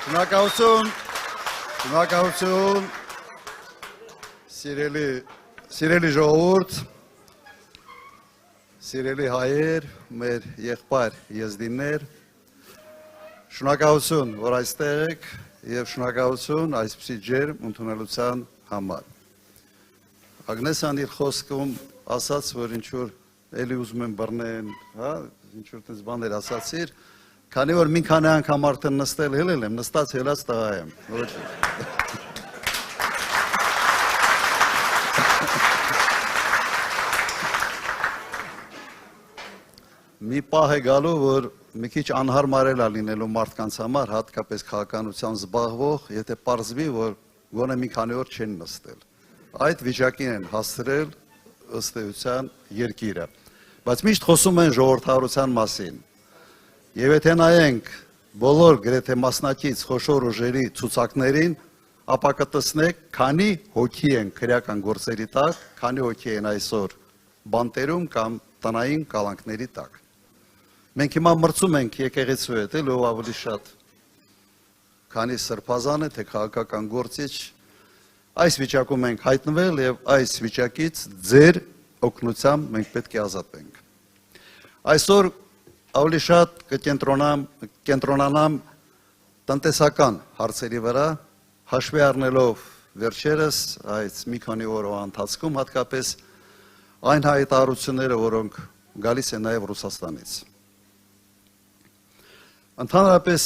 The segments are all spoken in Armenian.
Շնորհակալություն, սիրելի ժողովուրդ, սիրելի հայեր, մեր եղբայր եզդիներ, շնորհակալություն, որ այստեղ եք եւ շնորհակալություն այսպիսի ջերմ ընդունելության համար։ Ագնեսան իր խոսքում ասաց, որ ինչ որ էլի ուզում են բռնեն, հա, ինչ որ տես բաներ ասացիր, քանի որ մի քանի անգամ արդեն նստել հելել եմ, նստած հելած տղա եմ։ Մի պահ է գալու, որ մի քիչ անհարմար է լինելու մարդկանց համար, հատկապես քաղաքականությամբ զբաղվող, եթե պարզվի, որ գոնե մի քանի օր չեն նստել։ Այդ վիճակին են հասցրել ըստ էության երկիրը։ Բայց միշտ խոսում են ժողովրդավարության մասին։ Եվ եթե նայենք բոլոր գրեթե մասնակից խոշոր ուժերի ցուցակներին, ապա կտեսնեք, քանի հոգի են քրեական գործերի տակ, քանի հոգի են այսօր բանտերում կամ տնային կալանքների տակ։ Մենք հիմա մրցում ենք եկեղեցու հետ, ով ավելի շատ, քանի սրբազան է, թե քաղաքական գործիչ, այս վիճակում ենք հայտնվել եւ այս վիճակից ձեր օգնությամբ մենք պետք է ազատվենք։ Այսօր ավելի շատ կկենտրոնանամ տնտեսական հարցերի վրա, հաշվի առնելով վերջերս այս մի քանի օրվա ընթացքում հատկապես այն հայտարարությունները, որոնք գալիս են նաև Ռուսաստանից։ Ընդհանրապես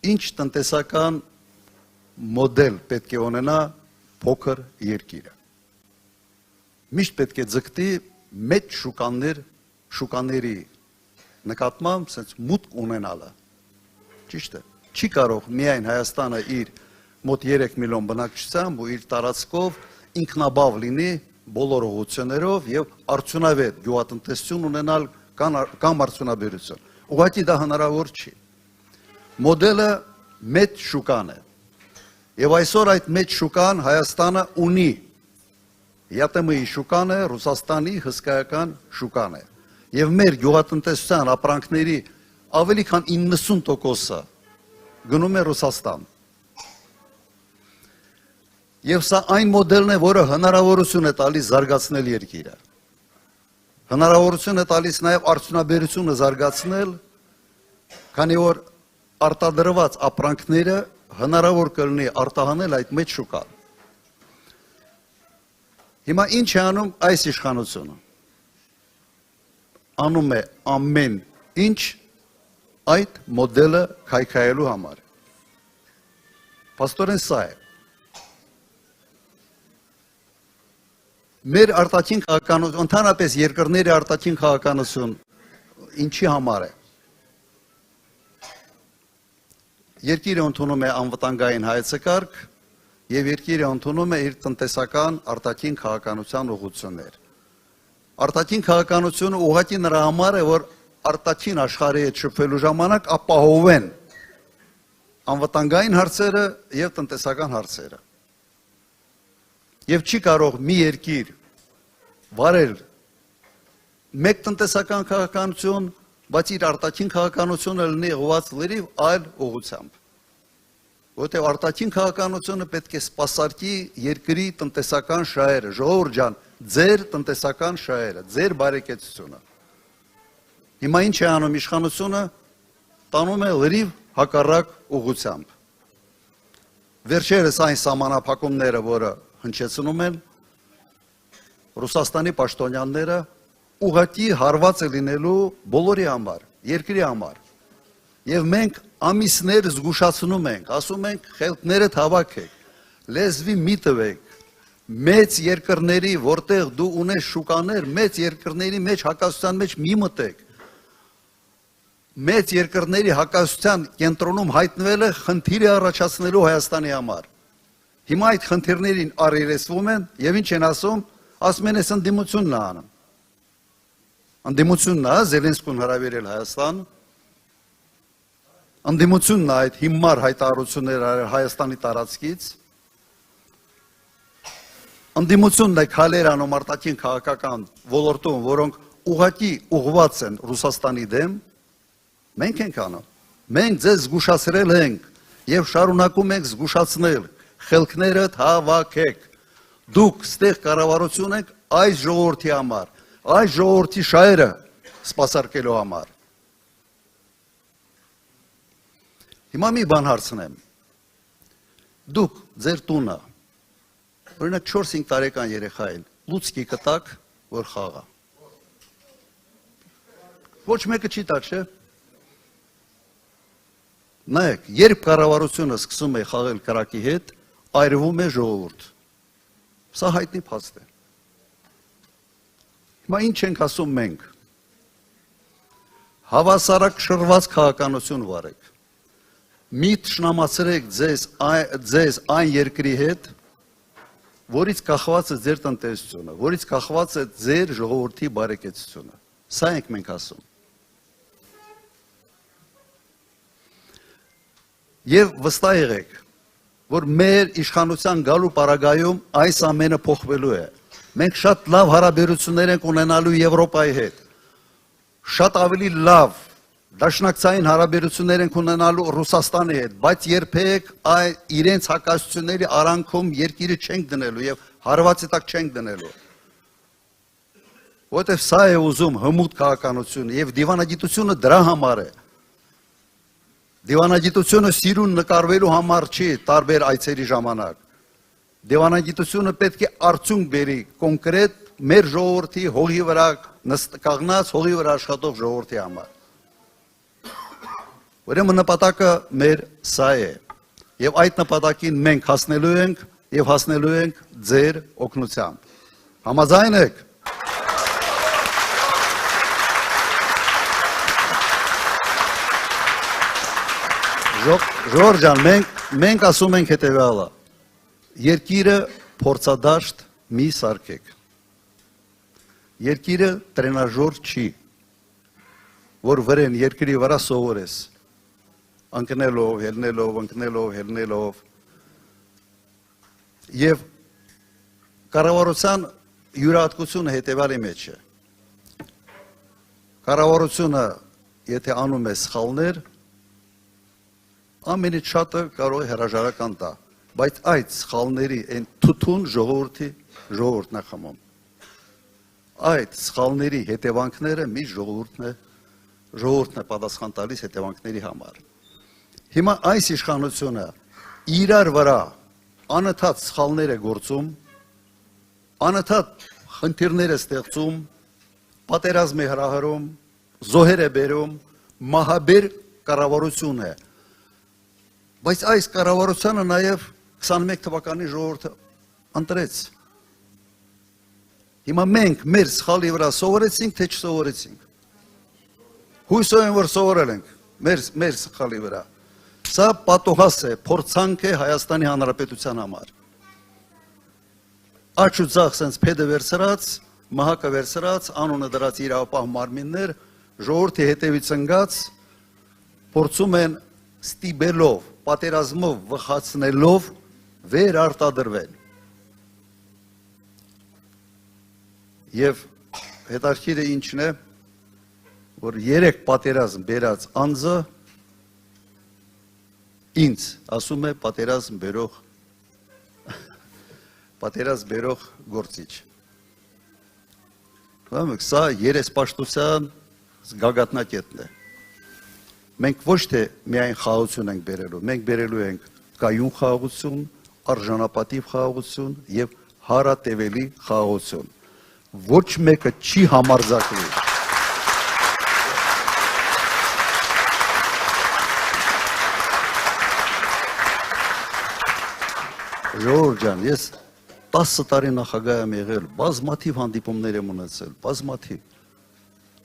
ինչ տնտեսական մոդել պետք է ունենա փոքր երկիրը։ Միշտ պետք է ձգտի մեծ շուկաների նկատմամբ սենց մուտք ունենալը։ Ճիշտ է։ Չի կարող միայն Հայաստանը իր մոտ 3 միլիոն բնակչությամբ ու իր տարածքով ինքնաբավ լինի բոլոր ուղղություններով եւ արդյունավետ գյուղատնտեսություն ունենալ կամ արդյունաբերություն։ Ուղղակի դա հնարավոր չի։ Մոդելը մեծ շուկան է։ Եվ այսօր այդ մեծ շուկան Հայաստանը ունի։ ԵՏՄ-ի շուկան է, Ռուսաստանի հսկայական շուկան է։ Եվ մեր գյուղատնտեսության ապրանքների ավելի քան 90%-ը գնում է Ռուսաստան։ Եվ սա այն մոդելն է, որը հնարավորություն է տալիս զարգացնել երկիրը։ Հնարավորություն է տալիս նաև արդյունաբերությունը զարգացնել, քանի որ արտադրված ապրանքները հնարավոր կլինի արտահանել այդ մեծ շուկա։ Հիմա ինչ է անում այս իշխանությունը։ Անում է ամեն ինչ այդ մոդելը քայքայելու համար։ Պաստորեն սա է։ Մեր արտաքին քաղաքականություն, ընդհանրապես երկրների արտաքին քաղաքականություն ինչի համար է։ Երկիրը ընդունում է անվտանգային հայեցակարգ եւ երկիրը ընդունում է իր տնտեսական արտաքին քաղաքականության ուղղություններ։ Արտաքին քաղաքականությունը ուղղակի նրա համար է, որ արտաքին աշխարհի հետ շփվելու ժամանակ ապահովեն անվտանգային հարցերը եւ տնտեսական հարցերը։ Եվ չի կարող մի երկիր վարել մեկ տնտեսական քաղաքականություն, բայց իր արտաքին քաղաքականությունը լինի ուղղված լրիվ այլ ուղղությամբ։ Որտեղ արտաքին քաղաքականությունը պետք է սպասարկի երկրի տնտեսական շահերը, ժողովուրդ ջան, ձեր տնտեսական շահերը, ձեր բարեկեցությունը։ Հիմա ինչ է անում իշխանությունը, տանում է լրիվ հակառակ ուղղությամբ։ Վերջերս այն սահմանափակումները, որը հնչեցնում են, Ռուսաստանի պաշտոնյաները ուղղակի հարված է լինելու բոլորի համար, երկրի համար։ Եվ մենք ամիսներ զգուշացնում ենք, ասում ենք խելքներդ հավաքեք, լեզվի մի տվեք, մեծ երկրների, որտեղ դու ունես շուկաներ, մեծ երկրների մեջ հակասության մեջ մի մտեք։ Մեծ երկրների հակասության կենտրոնում հայտնվելը խնդիր է առաջացնելու Հայաստանի համար։ Հիմա այդ խնդիրներին առերեսվում են եւ ինչ են ասում են ես ընդդիմությունն է անում։ Ընդդիմությունն է Զելենսկուն հրավիրել Հայաստան, ընդդիմությունն է այդ հիմար հայտարարությունները Հայաստանի տարածքից, ընդդիմությունն է քայլեր անում արտաքին քաղաքական ոլորտում, որոնք ուղղակի ուղղված են Ռուսաստանի դեմ, մենք ենք անում։ Մենք ձեզ զգուշացրել ենք եւ շարունակում ենք զգուշացնել, խելքներդ հավաքեք։ Դուք ստեղ կառավարություն եք այս ժողովրդի համար, այս ժողովրդի շահերը սպասարկելու համար։ Հիմա մի բան հարցնեմ։ Դուք ձեր տունը, օրինակ 4-5 տարեկան երեխային լուցկի կտակ, որ խաղա։ Ոչ մեկը չի տա, չէ՞։ Նայեք, երբ կառավարությունը սկսում է խաղել կրակի հետ, այրվում է ժողովուրդ։ Սա հայտնի փաստ է։ Հիմա ինչ ենք ասում մենք։ Հավասարակշռված քաղաքականություն վարեք։ Մի թշնամացրեք ձեզ այն երկրի հետ, որից կախված է ձեր տնտեսությունը, որից կախված է ձեր ժողովրդի բարեկեցությունը։ Սա ենք մենք ասում։ Եվ վստահ եղեք, որ մեր իշխանության գալու պարագայում այս ամենը փոխվելու է։ Մենք շատ լավ հարաբերություններ ենք ունենալու Եվրոպայի հետ։ Շատ ավելի լավ դաշնակցային հարաբերություններ ենք ունենալու Ռուսաստանի հետ, բայց երբեք իրենց հակասությունների արանքում երկիրը չենք դնելու եւ հարվածի տակ չենք դնելու։ Որտեւ սա է ուզում հմուտ քաղաքականությունը եւ դիվանագիտությունը դրա համար է։ Դիվանագիտությունը սիրուն նկարվելու համար չի տարբեր այցերի ժամանակ։ Դիվանագիտությունը պետք է արդյունք բերի կոնկրետ մեր ժողովրդի հողի վրա կանգնած հողի վրա աշխատող ժողովրդի համար։ Ուրեմն նպատակը մեր սա է։ Եվ այդ նպատակին մենք հասնելու ենք եւ հասնելու ենք ձեր օգնությամբ։ Համաձայն եք։ Ժորժ ջան, մենք ասում ենք հետևյալը. երկիրը փորձադաշտ մի սարքեք։ Երկիրը տրենաժոր չի, որ վրեն երկրի վրա սովորես, ընկնելով, հելնելով, ընկնելով, հելնելով։ Եվ կառավարության յուրահատկությունը հետևյալի մեջ է։ Կառավարությունը, եթե անում է սխալներ, ամենից շատը կարող է հրաժարական տա, բայց այդ սխալների այն թութուն ժողովուրդն է խմում։ Այդ սխալների հետևանքները միշտ ժողովուրդն է պատասխան տալիս հետևանքների համար։ Հիմա այս իշխանությունը իրար վրա անընդհատ սխալներ է գործում, անընդհատ խնդիրներ է ստեղծում, պատերազմ է հրահրում, զոհեր է բերում, մահաբեր կառավարություն է։ Բայց այս կառավարությունը նաև 21 թվականի ժողովուրդը ընտրեց։ Հիմա մենք մեր սխալի վրա սովորեցինք, թե չսովորեցինք։ Հույսով եմ, որ սովորել ենք մեր սխալի վրա։ Սա պատոհաս է, փորձանք է Հայաստանի Հանրապետության համար։ Աչ ու ձախ սենց փեդը վերցրած, մահակը վերցրած, անունը դրած իրավապահ մարմիններ, ժողովրդի հետևից ընկած, փորձում են ստիպելով, պատերազմով վխացնելով վերարտադրվել։ Եվ հետաքրքիրը ինչն է, որ 3 պատերազմ բերած անձը ինձ ասում է պատերազմ բերող գործիչ։ Սա երեսպաշտության գագաթնակետն է։ Մենք ոչ թե միայն խաղաղություն ենք բերելու, մենք բերելու ենք կայուն խաղաղություն, արժանապատիվ խաղաղություն եւ հարատևելի խաղաղություն։ Ոչ մեկը չի համարձակվի։ Ժողովուրդ ջան, ես 10 տարի նախագահ եմ եղել, բազմաթիվ հանդիպումներ եմ ունեցել, բազմաթիվ։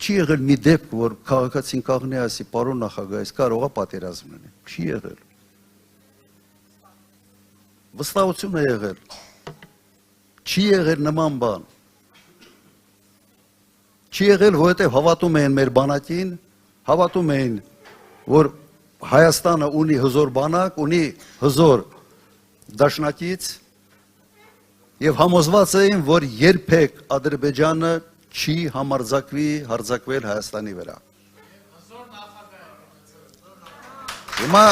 Չի եղել մի դեպք, որ քաղաքացին կաղնի ասի, պարոն նախագահ, այս կարող է պատերազմ լինի։ Չի եղել։ Վստահություն է եղել։ Չի եղել նման բան։ Չի եղել, որովհետև հավատում էին մեր բանակին, հավատում էին, որ Հայաստանը ունի հզոր բանակ, ունի հզոր դաշնակից եւ համոզված էին, որ երբեք Ադրբեջանը չի հարձակվել Հայաստանի վրա։ Հիմա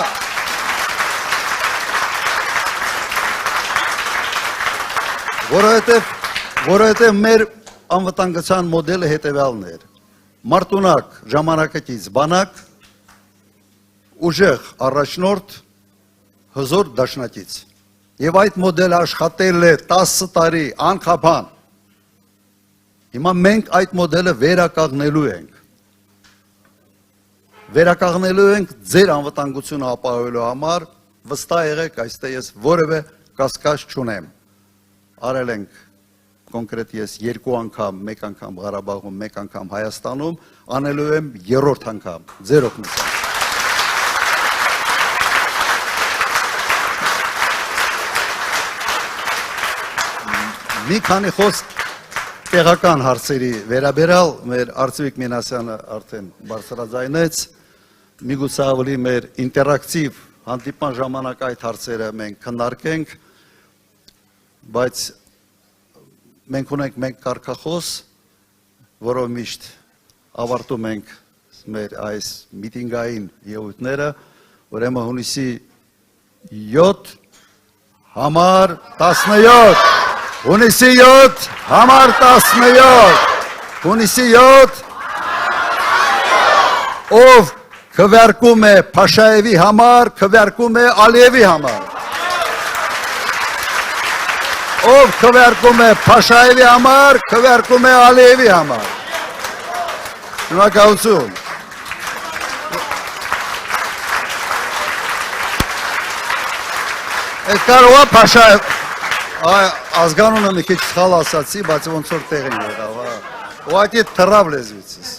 որովհետև մեր անվտանգության մոդելը հետևյալն էր. մարտունակ ժամանակակից բանակ, ուժեղ առաջնորդ, հզոր դաշնակից։ Եվ այդ մոդելը աշխատել է 10 տարի անխափան։ Հիմա մենք այդ մոդելը վերականգնելու ենք։ Վերականգնելու ենք ձեր անվտանգությունը ապահովելու համար, վստահ եղեք, այստեղ ես որևէ կասկած չունեմ։ Արել ենք կոնկրետ ես 2 անգամ, 1 անգամ Ղարաբաղում, 1 անգամ Հայաստանում, անելու եմ 3-րդ անգամ, ձեր օգնությամբ։ Մի քանի խոսք տեղական հարցերի վերաբերյալ մեր Արծվիկ Մինասյանը արդեն բարձրաձայնեց, միգուցե ավելի մեր ինտերակտիվ հանդիպման ժամանակ այդ հարցերը մենք քննարկենք, բայց մենք ունենք մեկ կարգախոս, որով միշտ ավարտում ենք մեր այս միտինգային ելույթները, ուրեմն հունիսի 7 համար 17 Հունիսի 7 համար 17 Հունիսի 7 ով քվեարկում է Փաշաևի համար, քվեարկում է Ալիևի համար։ Ով քվեարկում է Փաշաևի համար, քվեարկում է Ալիևի համար։ Շնորհակալություն։ Այդ կարող է Փաշաև ազգանունը մի քիչ սխալ ասացի, բայց ոնց որ տեղին եղավ, ու այդ թռավ լեզվիցս։